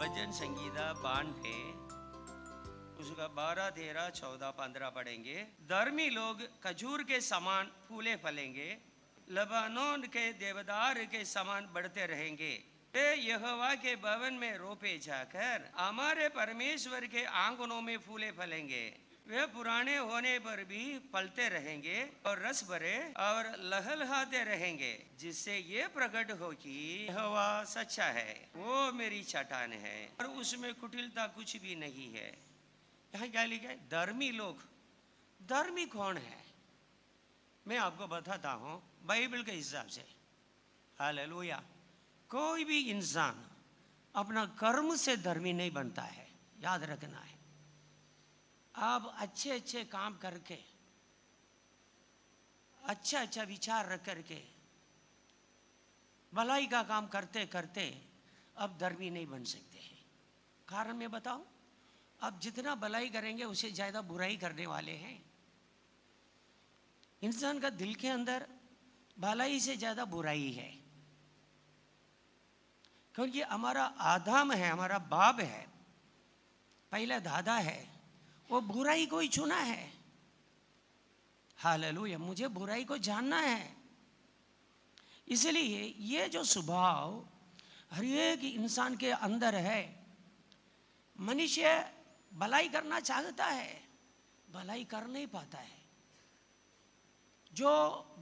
भजन संगीता 92 उसका 12, 13, 14, 15 पढ़ेंगे। धर्मी लोग खजूर के समान फूले फलेंगे, लबानोन के देवदार के समान बढ़ते रहेंगे। वे यहोवा के भवन में रोपे जाकर हमारे परमेश्वर के आंगनों में फूले फलेंगे। वे पुराने होने पर भी फलते रहेंगे और रस भरे और लहलहाते रहेंगे, जिससे ये प्रकट हो कि यहोवा सच्चा है, वो मेरी चट्टान है और उसमें कुटिलता कुछ भी नहीं है। यहाँ क्या लिखा है? धर्मी लोग। धर्मी कौन है? मैं आपको बताता हूँ बाइबल के हिसाब से। हालेलुया। कोई भी इंसान अपना कर्म से धर्मी नहीं बनता है, याद रखना है। आप अच्छे अच्छे काम करके, अच्छा अच्छा विचार रख करके, भलाई का काम करते करते अब धर्मी नहीं बन सकते हैं। कारण मैं बताऊं, अब जितना भलाई करेंगे उससे ज़्यादा बुराई करने वाले हैं। इंसान का दिल के अंदर भलाई से ज़्यादा बुराई है, क्योंकि हमारा आदम है, हमारा बाप है, पहला दादा है, वो बुराई को ही चुना है। हालेलुया। मुझे बुराई को जानना है, इसलिए ये जो स्वभाव हर एक इंसान के अंदर है। मनुष्य भलाई करना चाहता है, भलाई कर नहीं पाता है। जो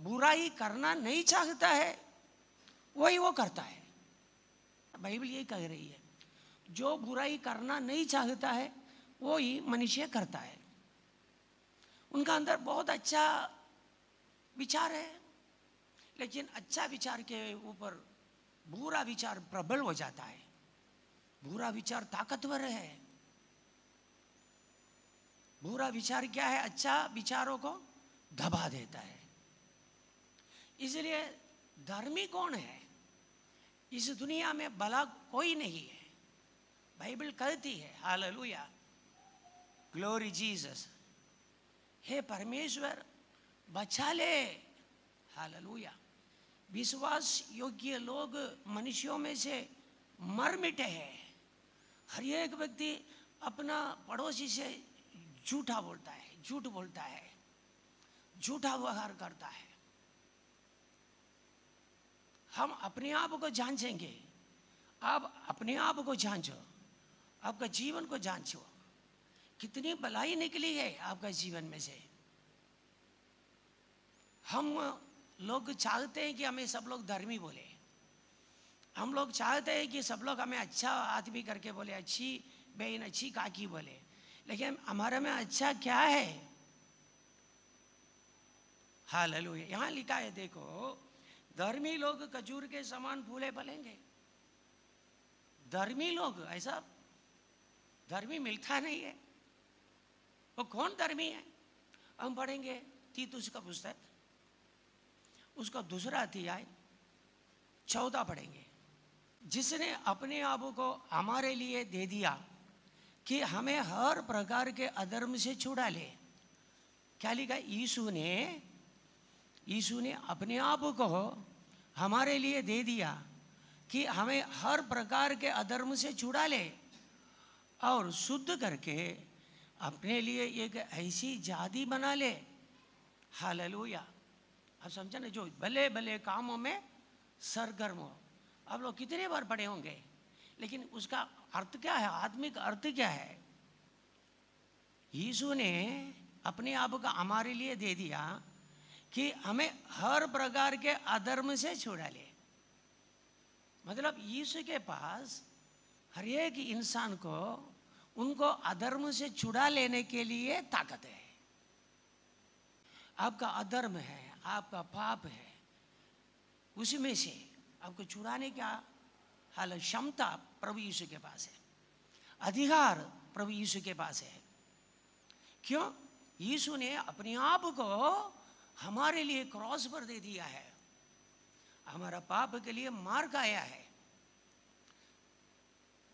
बुराई करना नहीं चाहता है वही वो करता है। बाइबल यही कह रही है, जो बुराई करना नहीं चाहता है वही मनुष्य करता है। उनका अंदर बहुत अच्छा विचार है, लेकिन अच्छा विचार के ऊपर बुरा विचार प्रबल हो जाता है। बुरा विचार ताकतवर है। बुरा विचार क्या है? अच्छा विचारों को दबा देता है। इसलिए धर्मी कौन है? इस दुनिया में भला कोई नहीं है। बाइबल कहती है, हालेलुया, ग्लोरी जीसस, हे परमेश्वर बचा ले। हालेलुया। विश्वास योग्य लोग मनुष्यों में से मर मिटे हैं। हर एक व्यक्ति अपना पड़ोसी से झूठा बोलता है, झूठ बोलता है, झूठा व्यवहार करता है। हम अपने आप को जांचेंगे। आप अपने आप को जांचो, आपका जीवन को जांचो, कितनी भलाई निकली है आपका जीवन में से। हम लोग चाहते हैं कि हमें सब लोग धर्मी बोले, हम लोग चाहते हैं कि सब लोग हमें अच्छा आदमी करके बोले, अच्छी बहन, अच्छी काकी बोले, लेकिन हमारे में अच्छा क्या है? हालेलुया। यहाँ लिखा है, देखो, धर्मी लोग खजूर के समान फूले फलेंगे। धर्मी लोग, ऐसा धर्मी मिलता नहीं है। वो कौन धर्मी है? हम पढ़ेंगे तीतुस का पुस्तक, उसका दूसरा अध्याय 14 पढ़ेंगे। जिसने अपने आप को हमारे लिए दे दिया कि हमें हर प्रकार के अधर्म से छुड़ा ले। क्या लिखा? यीशु ने अपने आप को हमारे लिए दे दिया कि हमें हर प्रकार के अधर्म से छुड़ा ले और शुद्ध करके अपने लिए एक ऐसी जाति बना ले। हालेलुया। आप समझा ना? जो भले भले कामों में सरगर्म हो। आप लोग कितने बार पढ़े होंगे, लेकिन उसका अर्थ क्या है? आत्मिक अर्थ क्या है? यीशु ने अपने आप को हमारे लिए दे दिया कि हमें हर प्रकार के अधर्म से छुड़ा ले। मतलब यीशु के पास हर एक इंसान को उनको अधर्म से छुड़ा लेने के लिए ताकत है। आपका अधर्म है, आपका पाप है, उसमें से आपको छुड़ाने का हाल क्षमता प्रभु यीशु के पास है, अधिकार प्रभु यीशु के पास है। क्यों? यीशु ने अपने आप को हमारे लिए क्रॉस पर दे दिया है। हमारा पाप के लिए मार खाया है,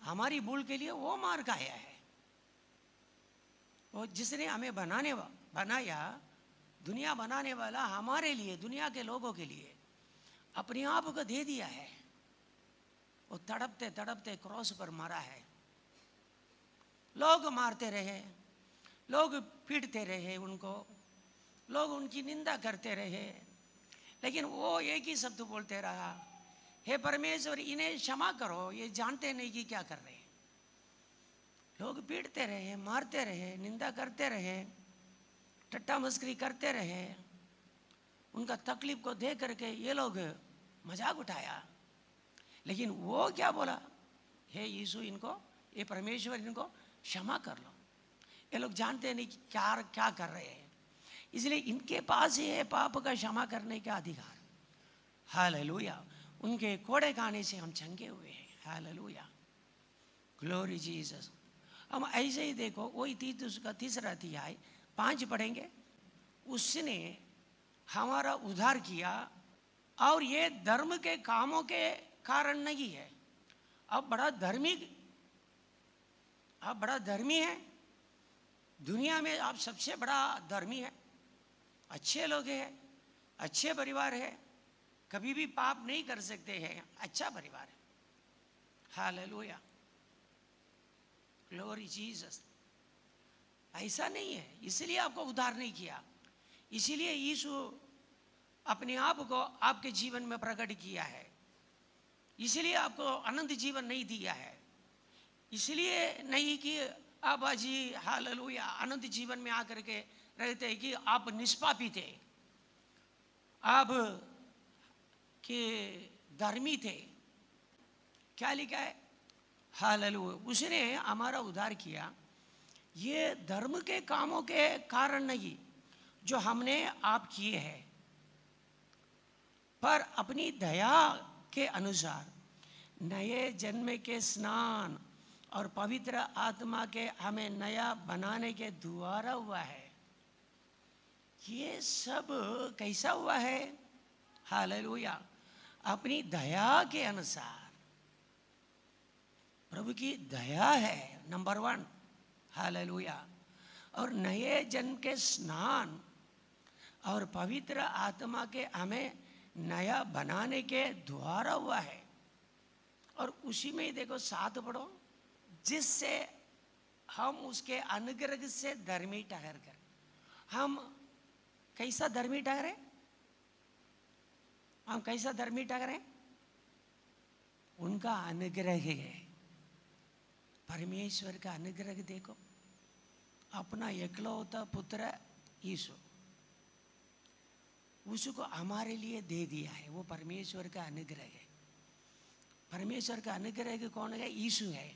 हमारी भूल के लिए वो मार खाया है। वो जिसने हमें बनाया, दुनिया बनाने वाला हमारे लिए, दुनिया के लोगों के लिए अपने आप को दे दिया है। वो तड़पते तड़पते क्रॉस पर मरा है। लोग मारते रहे, लोग पीटते रहे उनको, लोग उनकी निंदा करते रहे, लेकिन वो एक ही शब्द बोलते रहा, हे परमेश्वर इन्हें क्षमा करो, ये जानते नहीं कि क्या कर रहे हैं। लोग पीटते रहे, मारते रहे, निंदा करते रहे, टट्टा मस्करी करते रहे, उनका तकलीफ को देख करके ये लोग मजाक उठाया, लेकिन वो क्या बोला, हे यीशु इनको, ये परमेश्वर इनको क्षमा कर लो, ये लोग जानते नहीं कि क्या क्या कर रहे हैं, इसलिए इनके पास ही है पाप का क्षमा करने का अधिकार। हालेलुया, उनके कोड़े खाने से हम चंगे हुए हैं। Hallelujah, glory Jesus. हम ऐसे ही देखो, वही तीतुस का तीसरा अध्याय 5 पढ़ेंगे। उसने हमारा उद्धार किया और ये धर्म के कामों के कारण नहीं है। अब बड़ा धर्मी है, दुनिया में आप सबसे बड़ा धर्मी है, अच्छे लोग हैं, अच्छे परिवार है, कभी भी पाप नहीं कर सकते हैं, अच्छा परिवार है। Hallelujah, glory Jesus. ऐसा नहीं है, इसलिए आपको उद्धार नहीं किया, इसीलिए यीशु अपने आप को आपके जीवन में प्रकट किया है, इसलिए आपको अनंत जीवन नहीं दिया है, इसलिए नहीं कि आप जी हालेलुया अनंत जीवन में आकर के रहते हैं कि आप निष्पापी थे, आप के धर्मी थे। क्या लिखा है? हालेलुया, उसने हमारा उद्धार किया, ये धर्म के कामों के कारण नहीं जो हमने आप किए हैं, पर अपनी दया के अनुसार नए जन्म के स्नान और पवित्र आत्मा के हमें नया बनाने के द्वारा हुआ है। ये सब कैसा हुआ है? हालेलुया, अपनी दया के अनुसार। प्रभु की दया है नंबर 1। हालेलुया, और नए जन्म के स्नान और पवित्र आत्मा के हमें नया बनाने के द्वारा हुआ है। और उसी में ही देखो 7 पढ़ो, जिससे हम उसके अनुग्रह से धर्मी ठहर कर। हम कैसा धर्मी ठहरे? हम कैसा धर्मी ठहरे? उनका अनुग्रह है, परमेश्वर का अनुग्रह देखो, अपना एकलौता पुत्र यीशु, उसको हमारे लिए दे दिया है, वो परमेश्वर का अनुग्रह है। परमेश्वर का अनुग्रह कौन है? यीशु है।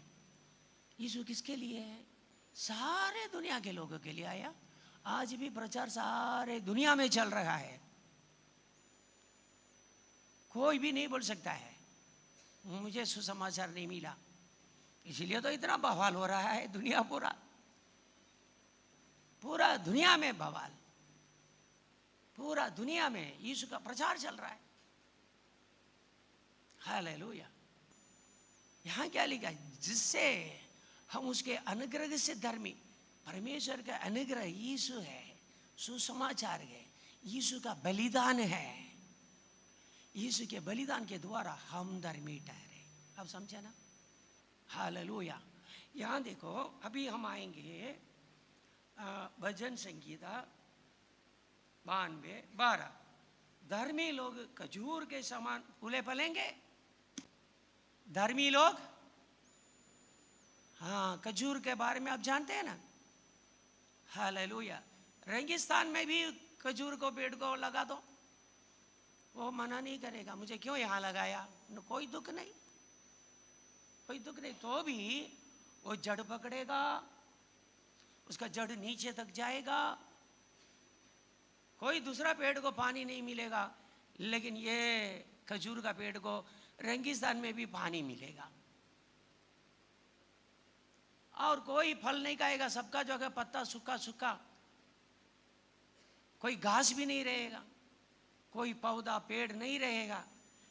यीशु किसके लिए है? सारे दुनिया के लोगों के लिए आया। आज भी प्रचार सारे दुनिया में चल रहा है, कोई भी नहीं बोल सकता है मुझे सुसमाचार नहीं मिला, इसीलिए तो इतना बवाल हो रहा है दुनिया, पूरा दुनिया में बवाल, पूरा दुनिया में यीशु का प्रचार चल रहा है। हालेलुया, यहाँ क्या लिखा है? जिससे हम उसके अनुग्रह से धर्मी, परमेश्वर का अनुग्रह यीशु है, सुसमाचार है, यीशु का बलिदान है, यीशु के बलिदान के द्वारा हम धर्मी ठहरे। अब समझे ना? हालेलुया। यहाँ देखो, अभी हम आएंगे भजन संगीता 92:12। धर्मी लोग खजूर के समान फूले फलेंगे। धर्मी लोग, हाँ, खजूर के बारे में आप जानते हैं ना? हालेलुया। रेगिस्तान में भी खजूर को पेड़ को लगा दो, वो मना नहीं करेगा, मुझे क्यों यहाँ लगाया, कोई दुख नहीं, कोई दुख नहीं, तो भी वो जड़ पकड़ेगा, उसका जड़ नीचे तक जाएगा, कोई दूसरा पेड़ को पानी नहीं मिलेगा, लेकिन ये खजूर का पेड़ को रेगिस्तान में भी पानी मिलेगा, और कोई फल नहीं खाएगा, सबका जो है पत्ता सूखा सूखा, कोई घास भी नहीं रहेगा, कोई पौधा पेड़ नहीं रहेगा,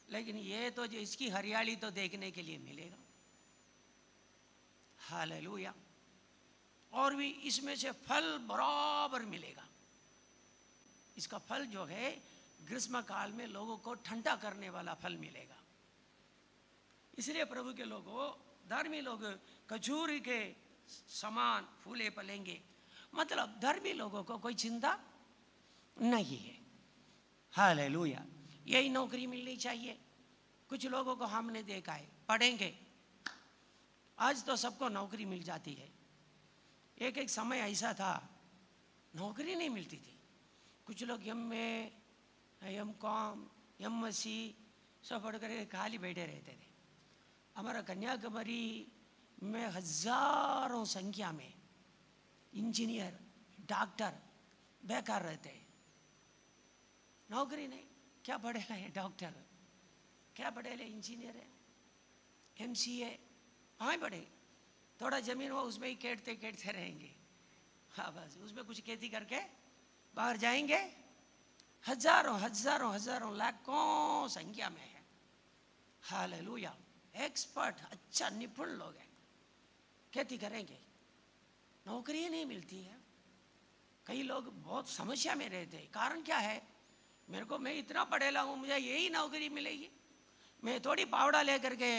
लेकिन ये तो जो इसकी हरियाली तो देखने के लिए मिलेगा। हालेलुया। और भी इसमें से फल बराबर मिलेगा। इसका फल जो है ग्रीष्म काल में लोगों को ठंडा करने वाला फल मिलेगा। इसलिए प्रभु के लोगों, धर्मी लोग खजूर के समान फूले फलेंगे। मतलब धर्मी लोगों को कोई चिंता नहीं है। हालेलुया। यही नौकरी मिलनी चाहिए। कुछ लोगों को हमने देखा है, पढ़ेंगे, आज तो सबको नौकरी मिल जाती है। एक एक समय ऐसा था नौकरी नहीं मिलती थी। कुछ लोग एम.कॉम, एम.एससी सब पढ़ कर खाली बैठे रहते थे। हमारा कन्याकुमारी में हजारों संख्या में इंजीनियर, डॉक्टर बेकार रहते हैं, नौकरी नहीं। क्या पढ़ेगा है डॉक्टर, क्या पढ़ेगा इंजीनियर है, एमसीए, हाँ पढ़े, थोड़ा जमीन हो उसमें ही केटते केटते रहेंगे। हाँ बस उसमें कुछ खेती करके बाहर जाएंगे। हजारों हजारों हजारों लाखों संख्या में है। हालेलुया। एक्सपर्ट, अच्छा निपुण लोग हैं, खेती करेंगे, नौकरी ही नहीं मिलती है। कई लोग बहुत समस्या में रहते हैं। कारण क्या है? मैं इतना पढ़ेला हूँ, मुझे यही नौकरी मिलेगी। मैं थोड़ी पावड़ा लेकर के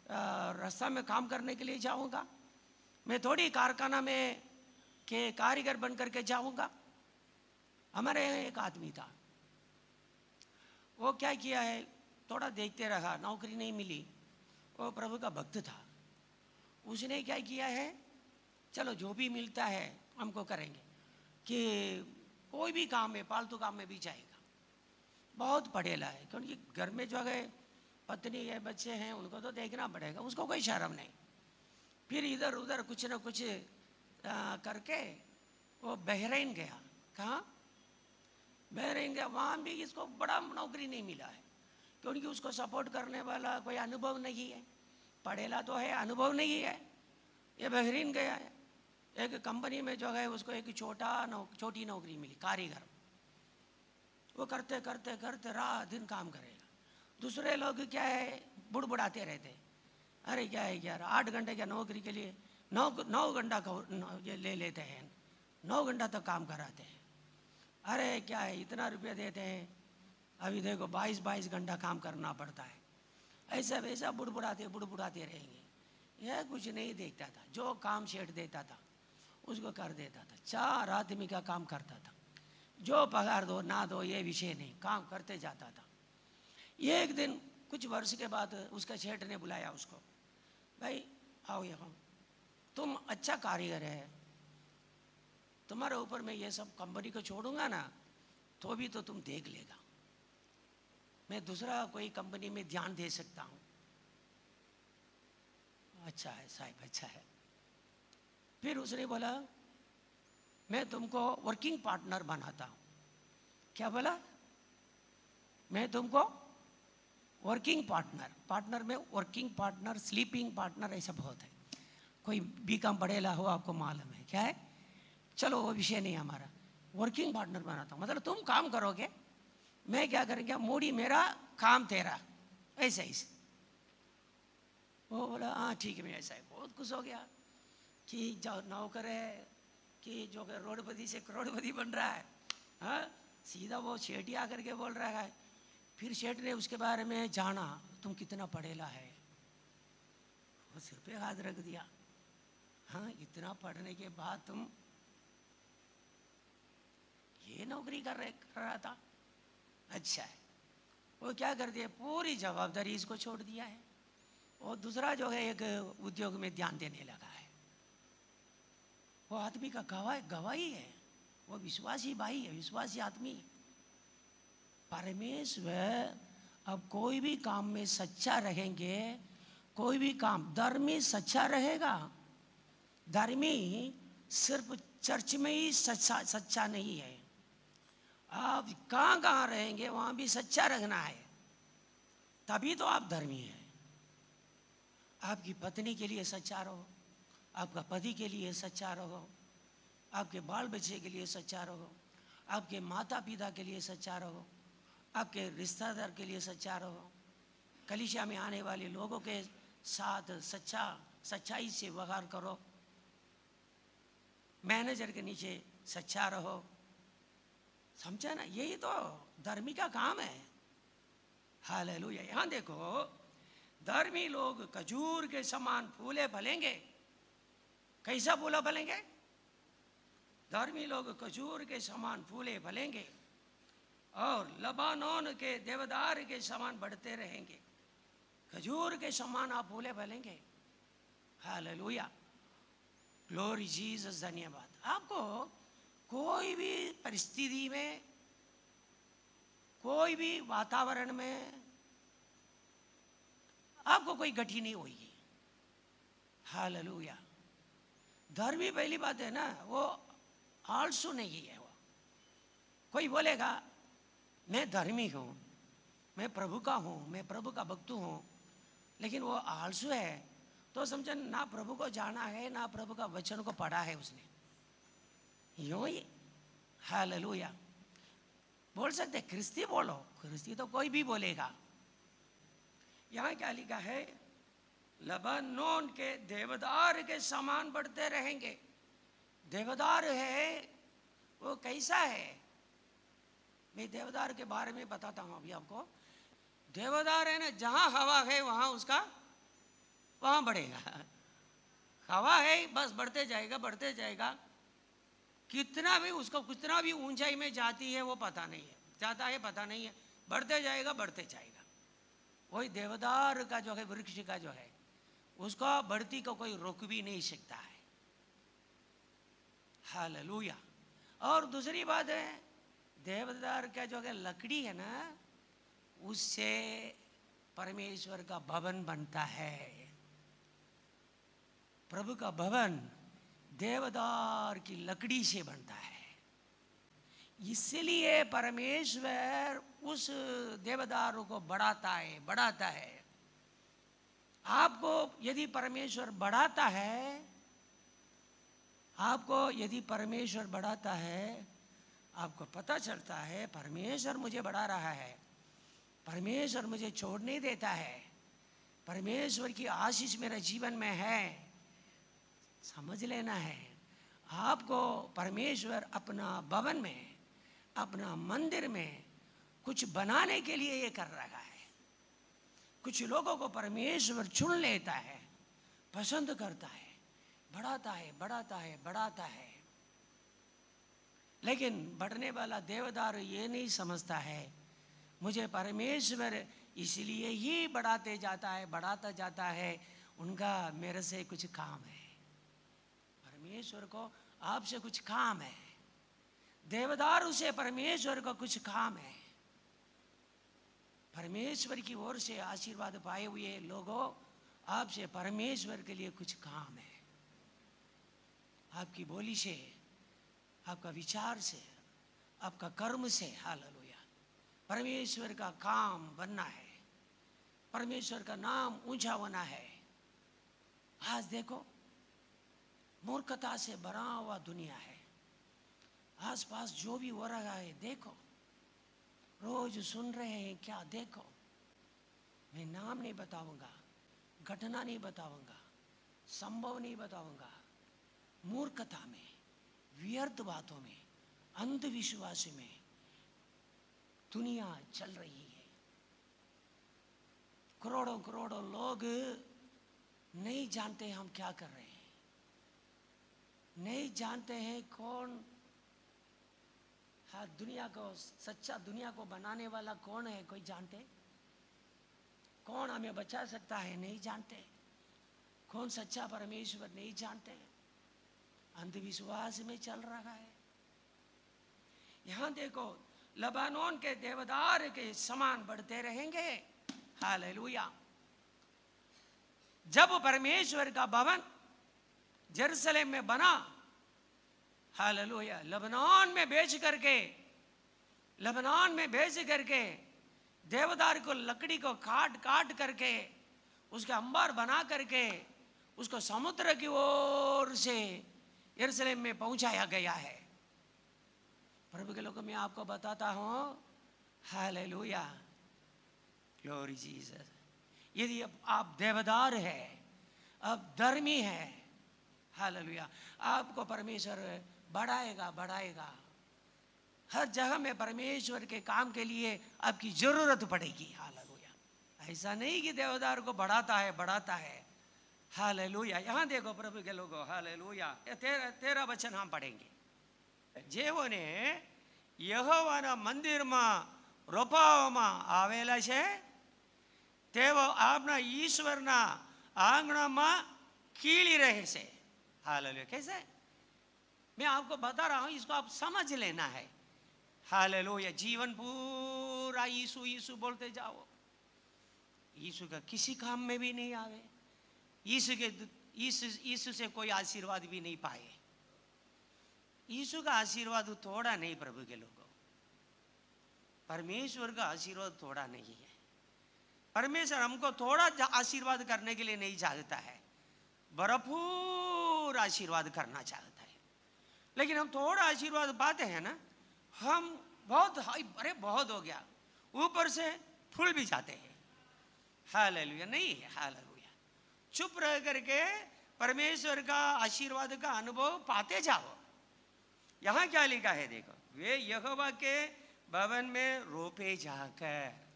रास्ता में काम करने के लिए जाऊँगा। मैं थोड़ी कारखाना में के कारीगर बन करके जाऊँगा। हमारे यहाँ एक आदमी था, वो क्या किया है, थोड़ा देखते रहा, नौकरी नहीं मिली। वो प्रभु का भक्त था। उसने क्या किया है, चलो जो भी मिलता है हमको करेंगे, कि कोई भी काम में, पालतू काम में भी जाएगा। बहुत पढ़ेला है, क्योंकि घर में जो है पत्नी है, बच्चे हैं, उनको तो देखना पड़ेगा, उसको कोई शर्म नहीं। फिर इधर उधर कुछ न कुछ करके वो बहरीन गया। कहाँ? बहरीन गया। वहाँ भी इसको बड़ा नौकरी नहीं मिला है, क्योंकि उसको सपोर्ट करने वाला कोई अनुभव नहीं है। पढ़ेला तो है, अनुभव नहीं है। ये बहरीन गया है, एक कंपनी में जो है उसको एक छोटी नौकरी मिली, कारीगर। वो करते करते करते रात दिन काम करेगा। दूसरे लोग क्या है, बुड़बुड़ाते रहते, अरे क्या है यार, 8 घंटे क्या नौकरी के लिए 9 घंटा का ये ले लेते हैं, 9 घंटा तक काम कराते हैं। अरे क्या है, इतना रुपया देते हैं, अभी देखो 22 घंटा काम करना पड़ता है। ऐसा वैसा बुड़बुड़ाते रहेंगे। यह कुछ नहीं देखता था, जो काम सेठ देता था उसको कर देता था। 4 आदमी का काम करता था, जो पगार दो ना दो ये विषय नहीं, काम करते जाता था। एक दिन कुछ वर्ष के बाद उसका सेठ ने बुलाया उसको, भाई आओ यहाँ, तुम अच्छा कारीगर है, तुम्हारे ऊपर मैं ये सब कंपनी को छोड़ूंगा ना तो भी तो तुम देख लेगा, मैं दूसरा कोई कंपनी में ध्यान दे सकता हूँ। अच्छा है साहब, अच्छा है। फिर उसने बोला मैं तुमको वर्किंग पार्टनर बनाता हूँ। क्या बोला? मैं तुमको वर्किंग पार्टनर में वर्किंग पार्टनर, स्लीपिंग पार्टनर, ऐसा बहुत है। कोई बीकॉम पढ़ेला हो, आपको मालूम है क्या है। चलो वो विषय नहीं हमारा। वर्किंग पार्टनर बनाता हूँ, मतलब तुम काम करोगे, मैं क्या करेंगे, मोड़ी मेरा काम तेरा, ऐसा ही। वो बोला हाँ ठीक है, मैं ऐसा है। बहुत खुश हो गया कि जो नौकर है कि जो रोडपति से करोड़पति बन रहा है। हाँ, सीधा वो सेठ ही आकर के बोल रहा है। फिर सेठ ने उसके बारे में जाना, तुम कितना पढ़ेला है। वो सिर पे हाथ रख दिया, हाँ इतना पढ़ने के बाद तुम ये नौकरी कर रहा था, अच्छा है। वो क्या कर दिया, पूरी जवाबदारी इसको छोड़ दिया है। और दूसरा जो है एक उद्योग में ध्यान देने लगा है। वो आदमी का गवाही है, वो विश्वासी भाई है, विश्वासी आदमी। परमेश्वर अब कोई भी काम में सच्चा रहेंगे, कोई भी काम धर्मी सच्चा रहेगा। धर्मी सिर्फ चर्च में ही सच्चा नहीं है, आप कहाँ कहाँ रहेंगे वहाँ भी सच्चा रहना है, तभी तो आप धर्मी हैं। आपकी पत्नी के लिए सच्चा रहो, आपका पति के लिए सच्चा रहो, आपके बाल बच्चे के लिए सच्चा रहो, आपके माता पिता के लिए सच्चा रहो, आपके रिश्तेदार के लिए सच्चा रहो, कलीसिया में आने वाले लोगों के साथ सच्चाई से व्यवहार करो, मैनेजर के नीचे सच्चा रहो। समझा ना, यही तो धर्मी का काम है। हालेलुया। यहाँ देखो, धर्मी लोग खजूर के समान फूले फलेंगे। कैसा फूला फलेंगे? धर्मी लोग खजूर के समान फूले फलेंगे और लबानोन के देवदार के समान बढ़ते रहेंगे। खजूर के समान आप फूले फलेंगे। हालेलुया, ग्लोरी जीसस, धन्यवाद। आपको कोई भी परिस्थिति में, कोई भी वातावरण में आपको कोई गठिनी नहीं होगी। हालेलुया। धर्मी पहली बात है ना, वो आलसू नहीं है। वो कोई बोलेगा मैं धर्मी हूँ, मैं प्रभु का हूँ, मैं प्रभु का भक्त हूँ, लेकिन वो आलसू है तो समझो ना प्रभु को जाना है, ना प्रभु का वचन को पढ़ा है उसने। यूं ही। हालेलुया। बोल सकते ख्रिस्ती बोलो, ख्रिस्ती तो कोई भी बोलेगा। यहाँ क्या लिखा है? लबानोन के देवदार के समान बढ़ते रहेंगे। देवदार है वो कैसा है? मैं देवदार के बारे में बताता हूँ अभी आपको। देवदार है ना, जहाँ हवा है वहाँ उसका वहाँ बढ़ेगा। हवा है बस बढ़ते जाएगा, बढ़ते जाएगा। कितना भी उसको, कितना भी ऊंचाई में जाती है वो पता नहीं है, जाता है पता नहीं है, बढ़ते जाएगा बढ़ते जाएगा। वही देवदार का जो है, वृक्ष का जो है, उसका बढ़ती को कोई रोक भी नहीं सकता है। हालेलुया। और दूसरी बात है, देवदार का जो है लकड़ी है ना, उससे परमेश्वर का भवन बनता है। प्रभु का भवन देवदार की लकड़ी से बनता है। इसलिए परमेश्वर उस देवदार को बढ़ाता है, बढ़ाता है। आपको यदि परमेश्वर बढ़ाता है, आपको यदि परमेश्वर बढ़ाता है, आपको पता चलता है परमेश्वर मुझे बढ़ा रहा है, परमेश्वर मुझे छोड़ नहीं देता है, परमेश्वर की आशीष मेरे जीवन में है। समझ लेना है, आपको परमेश्वर अपना भवन में, अपना मंदिर में कुछ बनाने के लिए ये कर रहा है। कुछ लोगों को परमेश्वर चुन लेता है, पसंद करता है, बढ़ाता है, बढ़ाता है, बढ़ाता है। लेकिन बढ़ने वाला देवदार ये नहीं समझता है मुझे परमेश्वर इसलिए ही बढ़ाते जाता है, बढ़ाता जाता है, उनका मेरे से कुछ काम है। परमेश्वर को आपसे कुछ काम है, देवदार से परमेश्वर को कुछ काम है। परमेश्वर की ओर से आशीर्वाद पाए हुए लोगों, आपसे परमेश्वर के लिए कुछ काम है। आपकी बोली से, आपका विचार से, आपका कर्म से, हालेलुया, परमेश्वर का काम बनना है, परमेश्वर का नाम ऊंचा होना है। आज देखो मूर्खता से भरा हुआ दुनिया है, आसपास जो भी हो रहा है देखो, रोज सुन रहे हैं क्या, देखो। मैं नाम नहीं बताऊंगा, घटना नहीं बताऊंगा, संभव नहीं बताऊंगा। मूर्खता में, व्यर्थ बातों में, अंधविश्वास में दुनिया चल रही है। करोड़ों करोड़ों लोग नहीं जानते हम क्या कर रहे हैं, नहीं जानते हैं कौन दुनिया को, सच्चा दुनिया को बनाने वाला कौन है, कोई जानते? कौन हमें बचा सकता है, नहीं जानते। कौन सच्चा परमेश्वर, नहीं जानते। अंधविश्वास में चल रहा है। यहां देखो, लबानोन के देवदार के समान बढ़ते रहेंगे। हालेलुया। जब परमेश्वर का भवन यरूशलेम में बना, हालेलुया, लबनान में बेच करके देवदार को, लकड़ी को काट काट करके उसका अंबार बना करके उसको समुद्र की ओर से यरूशलेम में पहुंचाया गया है। प्रभु के लोगों, मैं आपको बताता हूं, हालेलुया, ग्लोरी जीसस, यदि आप देवदार है, अब धर्मी है, हालेलुया, आपको परमेश्वर बढ़ाएगा, बढ़ाएगा। हर जगह में परमेश्वर के काम के लिए आपकी जरूरत पड़ेगी। हालेलुया। ऐसा नहीं कि देवदार को बढ़ाता है, बढ़ाता है, हालेलुया। यहाँ देखो प्रभु के लोगों, हालेलुया। तेरा वचन हम पढ़ेंगे। જેઓને યહોવાના મંદિરમાં રોપાવામાં આવેલા છે તેઓ આપના ઈશ્વરના આંગણામાં खिली रहे से। हालेलुया। कैसे? मैं आपको बता रहा हूं, इसको आप समझ लेना है। हालेलुया। जीवन पूरा यीशु यीशु बोलते जाओ, यीशु का किसी काम में भी नहीं आवे, यीशु से कोई आशीर्वाद भी नहीं पाए। यीशु का आशीर्वाद थोड़ा नहीं प्रभु के लोगों, परमेश्वर का आशीर्वाद थोड़ा नहीं है। परमेश्वर हमको थोड़ा आशीर्वाद करने के लिए नहीं चाहता है, भरपूर आशीर्वाद करना चाहता है। लेकिन हम थोड़ा आशीर्वाद पाते हैं ना, हम बहुत अरे बहुत हो गया, ऊपर से फूल भी जाते हैं। हालेलुया। नहीं है, हालेलुया। चुप रह करके परमेश्वर का आशीर्वाद का अनुभव पाते जाओ। यहां क्या लिखा है देखो, वे यहोवा के भवन में रोपे जाकर।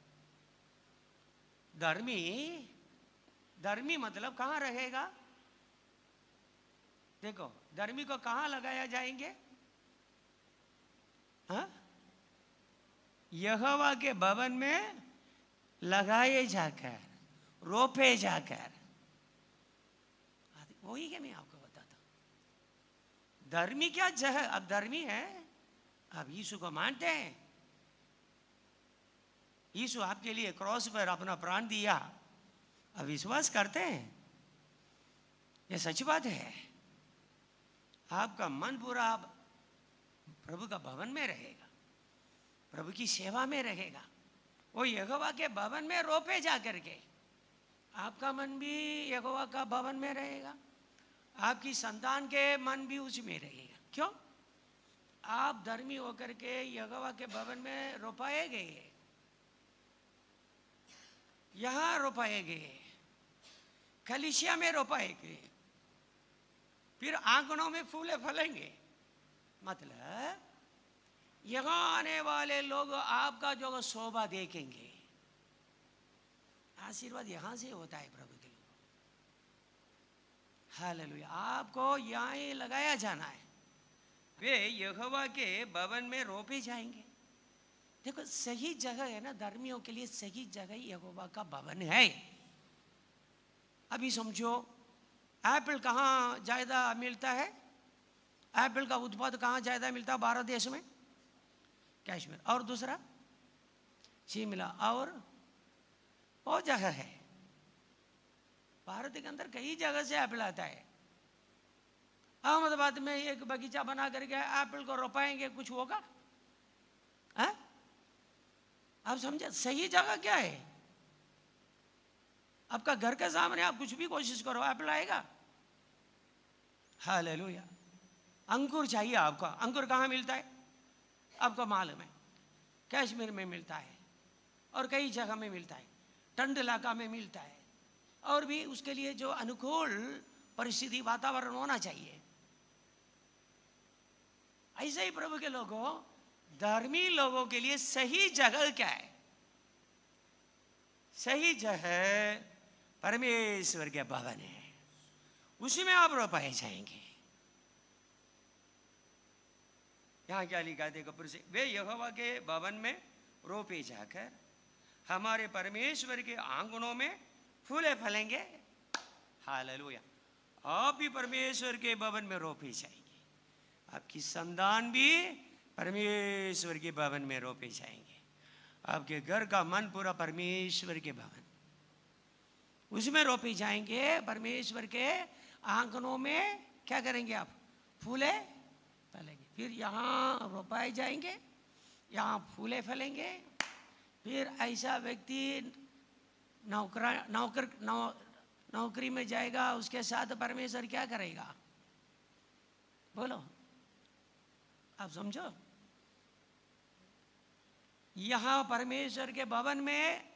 धर्मी, धर्मी मतलब कहां रहेगा? देखो, धर्मी को कहां लगाया जाएंगे? हाँ? यहोवा के भवन में लगाए जाकर, रोपे जाकर। वही क्या मैं आपको बताता हूं। धर्मी क्या जह, अब धर्मी है, अब यीशु को मानते हैं, यीशु आपके लिए क्रॉस पर अपना प्राण दिया, अब विश्वास करते हैं, ये सच बात है। आपका मन पूरा प्रभु का भवन में रहेगा, प्रभु की सेवा में रहेगा। वो यहोवा के भवन में रोपे जा करके आपका मन भी यहोवा का भवन में रहेगा, आपकी संतान के मन भी उसमें रहेगा। क्यों? आप धर्मी होकर के यहोवा के भवन में रोपाए गए, यहां रोपाए गए, कलीसिया में रोपाए गए, फिर आंगनों में फूले फलेंगे। मतलब यहां आने वाले लोग आपका जो शोभा देखेंगे। आशीर्वाद यहां से होता है प्रभु के लोगों। हालेलुया। आपको यहां ही लगाया जाना है। वे यहोवा के भवन में रोपे जाएंगे। देखो, सही जगह है ना, धर्मियों के लिए सही जगह यहोवा का भवन है। अभी समझो, एप्पल कहाँ ज्यादा मिलता है? एप्पल का उत्पाद कहाँ ज्यादा मिलता है भारत देश में? कश्मीर। और दूसरा शिमला, और बहुत जगह है भारत के अंदर, कई जगह से एप्पल आता है। अहमदाबाद में एक बगीचा बना करके एप्पल को रोपाएंगे, कुछ होगा? आप समझे? सही जगह क्या है? आपका घर के सामने आप कुछ भी कोशिश करो, एप्पल आएगा। हालेलुया। अंकुर चाहिए आपको। अंकुर कहाँ मिलता है? आपको मालूम है, कश्मीर में मिलता है और कई जगह में मिलता है, ठंड इलाका में मिलता है, और भी उसके लिए जो अनुकूल परिस्थिति वातावरण होना चाहिए। ऐसे ही प्रभु के लोगों, धर्मी लोगों के लिए सही जगह क्या है? सही जगह परमेश्वर के भवन है, उसी में आप रोपाए जाएंगे। यहां क्या लिखा है देखो, वे यहोवा के भवन में रोपे जाकर हमारे परमेश्वर के आंगनों में फूले फलेंगे। हालेलुया। आप भी परमेश्वर के भवन में रोपे जाएंगे, आपकी संतान भी परमेश्वर के भवन में रोपे जाएंगे, आपके घर का मन पूरा परमेश्वर के भवन, उसमें रोपे जाएंगे। परमेश्वर के आंगनों में क्या करेंगे आप? फूले फलेंगे। फिर यहाँ रोपाए जाएंगे, यहाँ फूले फलेंगे। फिर ऐसा व्यक्ति नौकरी में जाएगा, उसके साथ परमेश्वर क्या करेगा? बोलो, आप समझो। यहां परमेश्वर के भवन में,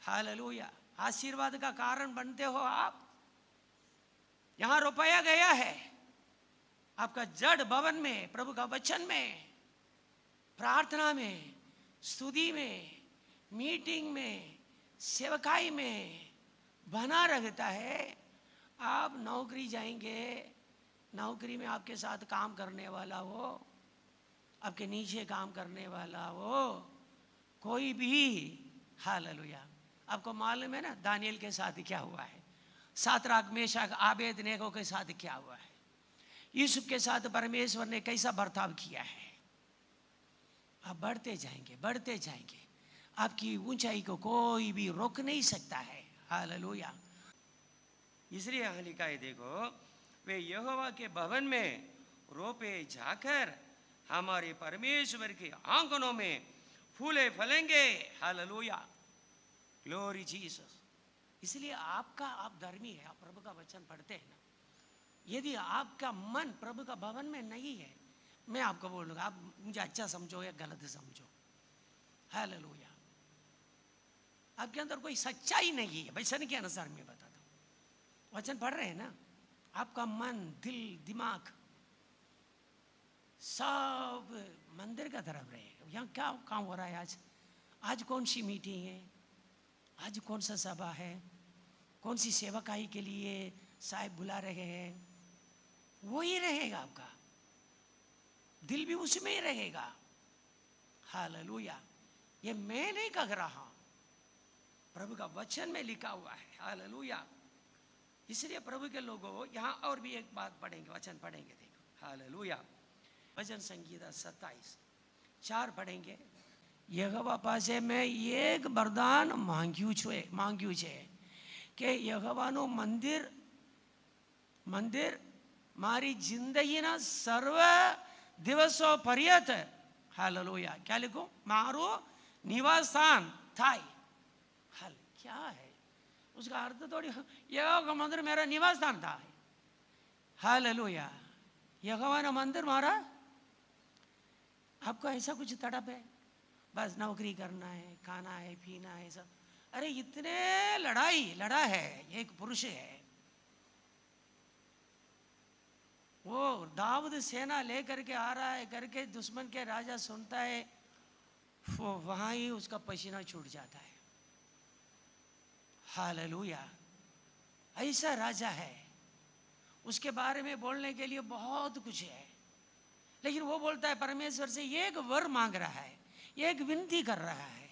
हालेलुया, आशीर्वाद का कारण बनते हो आप। यहां रोपाया गया है आपका जड़ भवन में, प्रभु का वचन में, प्रार्थना में, स्तुति में, मीटिंग में, सेवकाई में, बना रहता है। आप नौकरी जाएंगे, नौकरी में आपके साथ काम करने वाला हो, आपके नीचे काम करने वाला हो, कोई भी, हालेलुया। आपको मालूम है ना दानियल के साथ क्या हुआ है, सातराक मेशक आबेदनेगो के साथ क्या हुआ है, यूसुफ के साथ परमेश्वर ने कैसा बर्ताव किया है। आप बढ़ते जाएंगे, बढ़ते जाएंगे, आपकी ऊंचाई को कोई भी रोक नहीं सकता है। हालेलुया। इसलिए यहाँ लिखा है, देखो वे यहोवा के भवन में रोपे जाकर हमारे परमेश्वर के आंगनों में फूले फलेंगे। Hallelujah, glory Jesus. इसलिए आपका, आप धर्मी है, आप प्रभु का वचन पढ़ते हैं ना, यदि आपका मन प्रभु का भवन में नहीं है, मैं आपको बोलूँगा, आप मुझे अच्छा समझो या गलत समझो, हालेलुया, आपके अंदर कोई सच्चाई नहीं है। वचन के अनुसार मैं बताता हूँ, वचन पढ़ रहे हैं ना, आपका मन, दिल, दिमाग सब मंदिर का तरफ रहे। यहाँ क्या काम हो रहा है आज? आज कौन सी मीटिंग है, आज कौन सा सभा है, कौन सी सेवकाई के लिए साहब बुला रहे हैं, वही रहेगा आपका, दिल भी उसमें ही रहेगा। हालेलुया। ये मैं नहीं कह रहा, प्रभु का वचन में लिखा हुआ है। हालेलुया। इसलिए प्रभु के लोगों, यहाँ और भी एक बात पढ़ेंगे, वचन पढ़ेंगे, देखो। हालेलुया। भजन संगीता 27:4 पढ़ेंगे। यहोवा पासे मैं एक वरदान માંગ્યું છે કે યહોવાનું મંદિર મારી જિંદગીના સર્વ દિવસો પર્યંત, हालेलुया, क्या लिखूं, मारो निवास स्थान थाई। हाल क्या है उसका अर्थ? थोड़ी यहोवा का मंदिर मेरा निवास स्थान था। हालेलुया, यहोवा का मंदिर मारा। आपको ऐसा कुछ तड़प है, बस नौकरी करना है, खाना है, पीना है, सब। अरे इतने लड़ा है, एक पुरुष है, वो दाऊद सेना लेकर के आ रहा है करके दुश्मन के राजा सुनता है, वो वहां ही उसका पसीना छूट जाता है। हालेलुया, ऐसा राजा है। उसके बारे में बोलने के लिए बहुत कुछ है, लेकिन वो बोलता है परमेश्वर से एक वर मांग रहा है, एक विनती कर रहा है,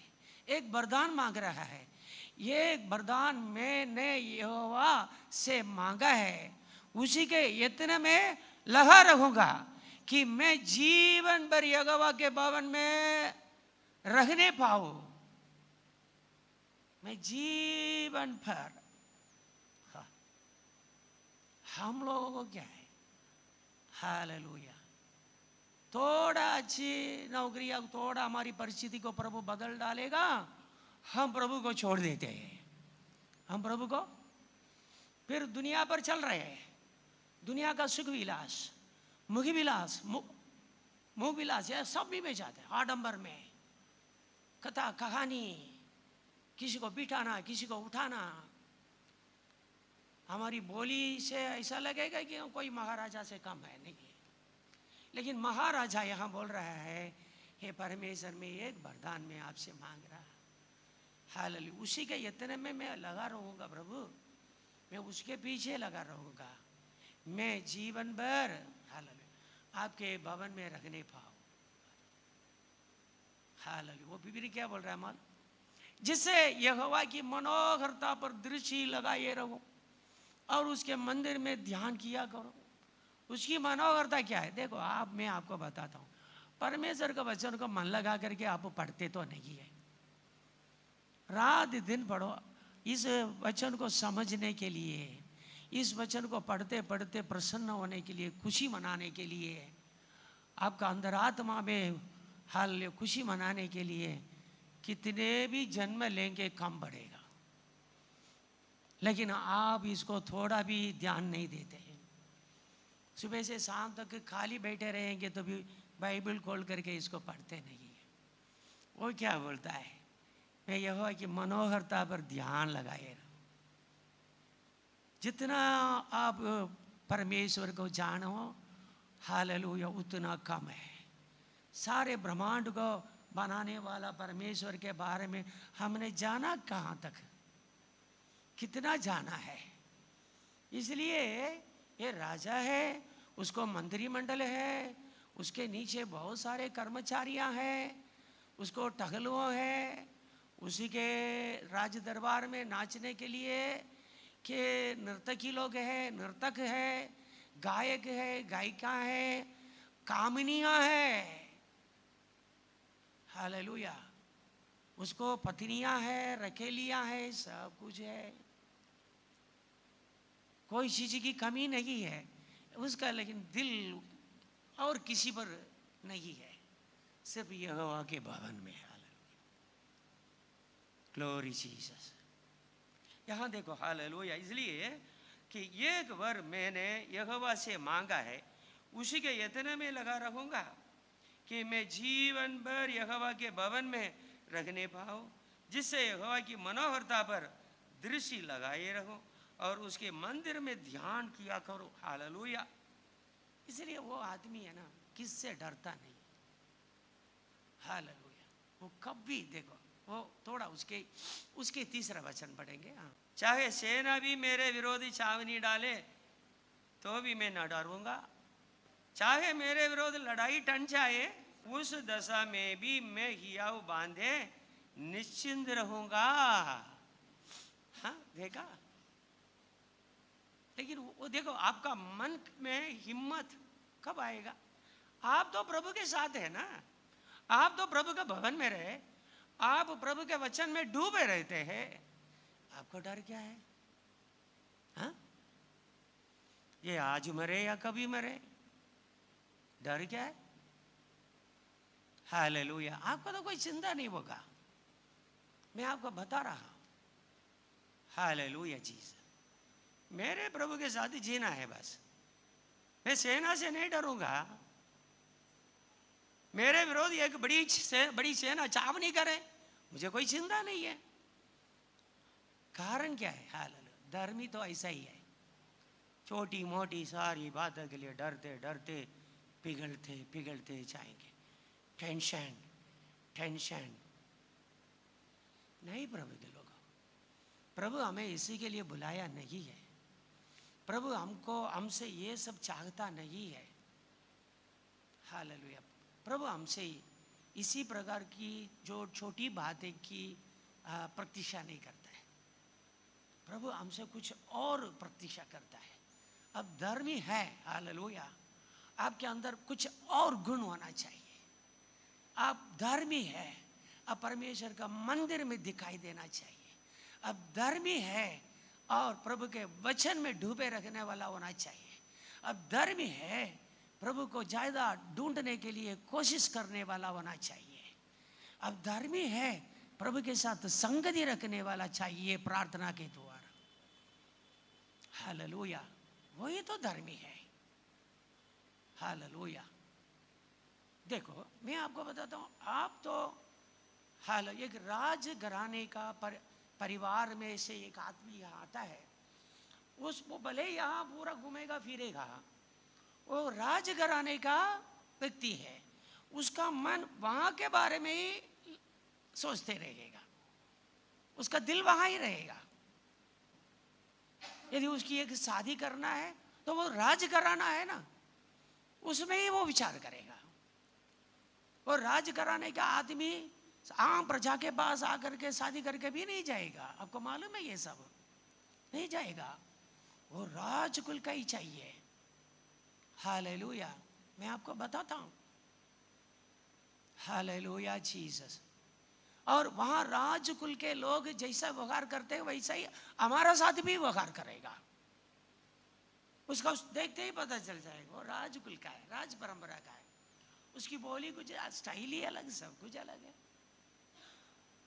एक वरदान मांग रहा है। ये वरदान मैंने यहोवा से मांगा है, उसी के यत्न में लगा रहूंगा कि मैं जीवन भर यहोवा के भवन में रहने पाऊं। मैं जीवन भर। हाँ, हम लोगों को क्या है, हालेलुया, थोड़ा अच्छी नौकरी, थोड़ा हमारी परिस्थिति को प्रभु बदल डालेगा, हम प्रभु को छोड़ देते हैं। हम प्रभु को फिर दुनिया पर चल रहे हैं, दुनिया का सुख विलास, मुख विलास, मुख विलास, यह सब भी में जाते हैं। आडंबर में कथा कहानी, किसी को बिठाना, किसी को उठाना। हमारी बोली से ऐसा लगेगा कि कोई महाराजा से कम है, नहीं है। लेकिन महाराजा यहाँ बोल रहा है, हे परमेश्वर, मैं एक वरदान में आपसे मांग रहा। हालेलुया, उसी के यत्न में मैं लगा रहूँगा प्रभु, मैं उसके पीछे लगा रहूँगा, मैं जीवन भर, हालेलुया, आपके भवन में रखने पाऊँ। हालेलुया। वो बिबली क्या बोल रहा है माल, जिससे यहोवा की मनोहरता पर दृष्टि लगाए रहो और उसके मंदिर में ध्यान किया करो। उसकी मनोहरता क्या है? देखो आप, मैं आपको बताता हूँ, परमेश्वर का वचन को मन लगा करके आप पढ़ते तो नहीं है, रात दिन पढ़ो इस वचन को समझने के लिए, इस वचन को पढ़ते पढ़ते प्रसन्न होने के लिए, खुशी मनाने के लिए, आपका अंतरात्मा में हाल खुशी मनाने के लिए कितने भी जन्म लेंगे कम बढ़ेगा। लेकिन आप इसको थोड़ा भी ध्यान नहीं देते हैं। सुबह से शाम तक खाली बैठे रहेंगे तो भी बाइबल खोल करके इसको पढ़ते नहीं है। वो क्या बोलता है, मैं यहोवा की मनोहरता पर ध्यान लगाए। जितना आप परमेश्वर को जानो, हालेलुया, उतना कम है। सारे ब्रह्मांड को बनाने वाला परमेश्वर के बारे में हमने जाना कहाँ तक? कितना जाना है। इसलिए ये राजा है, उसको मंत्रिमंडल है, उसके नीचे बहुत सारे कर्मचारियां हैं, उसको टहलुओ है, उसी के राज दरबार में नाचने के लिए के नर्तकी लोग हैं, नर्तक है, गायक है, गायिका है, कामिनियां है। हालेलुया। उसको पत्नियां है, रखेलियां है, सब कुछ है, कोई चीज की कमी नहीं है उसका। लेकिन दिल और किसी पर नहीं है, सिर्फ यहोवा के भवन में। Glory Jesus. यहाँ देखो हालेलुया। इसलिए कि एक वर मैंने यहोवा से मांगा है, उसी के यत्न में लगा रहूंगा कि मैं जीवन भर यहोवा के भवन में रखने पाऊं, जिससे यहोवा की मनोहरता पर दृष्टि लगाए रहूं और उसके मंदिर में ध्यान किया करो। हालेलुया। इसलिए वो आदमी है ना, किससे डरता नहीं। हालेलुया। वो कभी देखो, वो थोड़ा उसके तीसरा वचन पढ़ेंगे। हाँ, चाहे सेना भी मेरे विरोधी छावनी डाले तो भी मैं न डरूंगा, चाहे मेरे विरोध लड़ाई टन जाए उस दशा में भी मैं हियाव बांधे निश्चिंत रहूंगा। हाँ देखा। लेकिन वो देखो, आपका मन में हिम्मत कब आएगा? आप तो प्रभु के साथ है ना, आप तो प्रभु के भवन में रहे, आप प्रभु के वचन में डूबे रहते हैं, आपको डर क्या है? हाँ? ये आज मरे या कभी मरे, डर क्या है? हालेलुया। आपको तो कोई चिंता नहीं होगा, मैं आपको बता रहा हूं। हालेलुया। चीज मेरे प्रभु के साथ ही जीना है बस। मैं सेना से नहीं डरूंगा। मेरे विरोध एक बड़ी सेना चावनी करे, मुझे कोई चिंता नहीं है। कारण क्या है? हालेलुया। धर्मी तो ऐसा ही है, छोटी मोटी सारी बातों के लिए डरते डरते पिघलते पिघलते जाएंगे। टेंशन टेंशन नहीं। प्रभु के लोगों, प्रभु हमें इसी के लिए बुलाया नहीं है। प्रभु हमसे ये सब चाहता नहीं है। हालेलुया। प्रभु हमसे इसी प्रकार की जो छोटी बातें की प्रतीक्षा नहीं करता है। प्रभु हमसे कुछ और प्रतीक्षा करता है। अब धर्मी है, हालेलुया, आपके अंदर कुछ और गुण होना चाहिए। आप धर्मी है, अब परमेश्वर का मंदिर में दिखाई देना चाहिए। अब धर्मी है और प्रभु के वचन में डूबे रखने वाला होना चाहिए। अब धर्मी है, प्रभु को ज्यादा ढूंढने के लिए कोशिश करने वाला होना चाहिए। अब धर्मी है, प्रभु के साथ संगति रखने वाला चाहिए प्रार्थना के द्वारा। हालेलुया। वही तो धर्मी है। हालेलुया। देखो मैं आपको बताता हूँ, आप तो एक राजघराने का परिवार में से एक आदमी यहाँ आता है, वो भले यहाँ पूरा घूमेगा फिरेगा, वो राजघराने का व्यक्ति है, उसका मन वहाँ के बारे में ही सोचते रहेगा, उसका दिल वहाँ ही रहेगा। यदि उसकी एक शादी करना है तो वो राजघराना है ना, उसमें ही वो विचार करेगा। वो राजघराने का आदमी आम प्रजा के पास आकर के शादी करके भी नहीं जाएगा, आपको मालूम है ये सब नहीं जाएगा। वो राजकुल का ही चाहिए। हालेलुया। मैं आपको बताता हूं। Hallelujah Jesus. और वहां राजकुल के लोग जैसा व्यवहार करते हैं वैसा ही हमारा साथ भी व्यवहार करेगा। उसका देखते ही पता चल जाएगा वो राजकुल का है, राज परंपरा का है। उसकी बोली कुछ स्टाइल ही अलग, सब कुछ अलग है।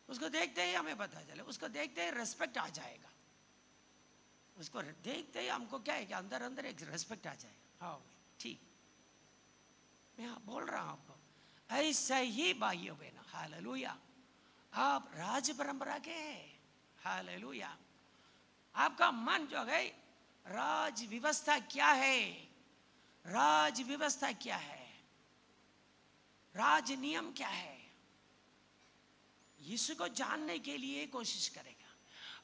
उसको देखते ही हमें पता चले, उसको देखते ही रेस्पेक्ट आ जाएगा। उसको देखते ही हमको क्या है कि अंदर अंदर एक रेस्पेक्ट आ जाएगा। हाँ ठीक, मैं बोल रहा हूं आपको, ऐसा ही भाइयों बहनों, हालेलुया, आप राज परंपरा के हैं। हालेलुया। आपका मन जो है, राज व्यवस्था क्या है, राज व्यवस्था क्या है, राज नियम क्या है, यीशु को जानने के लिए कोशिश करेगा।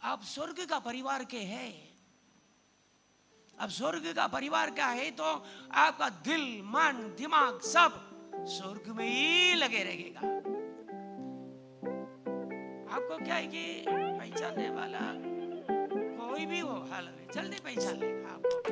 आप स्वर्ग का परिवार के हैं। अब स्वर्ग का परिवार क्या है तो आपका दिल मन दिमाग सब स्वर्ग में ही लगे रहेगा। आपको क्या है कि पहचानने वाला कोई भी हो हाल में जल्दी पहचान लेगा आपको।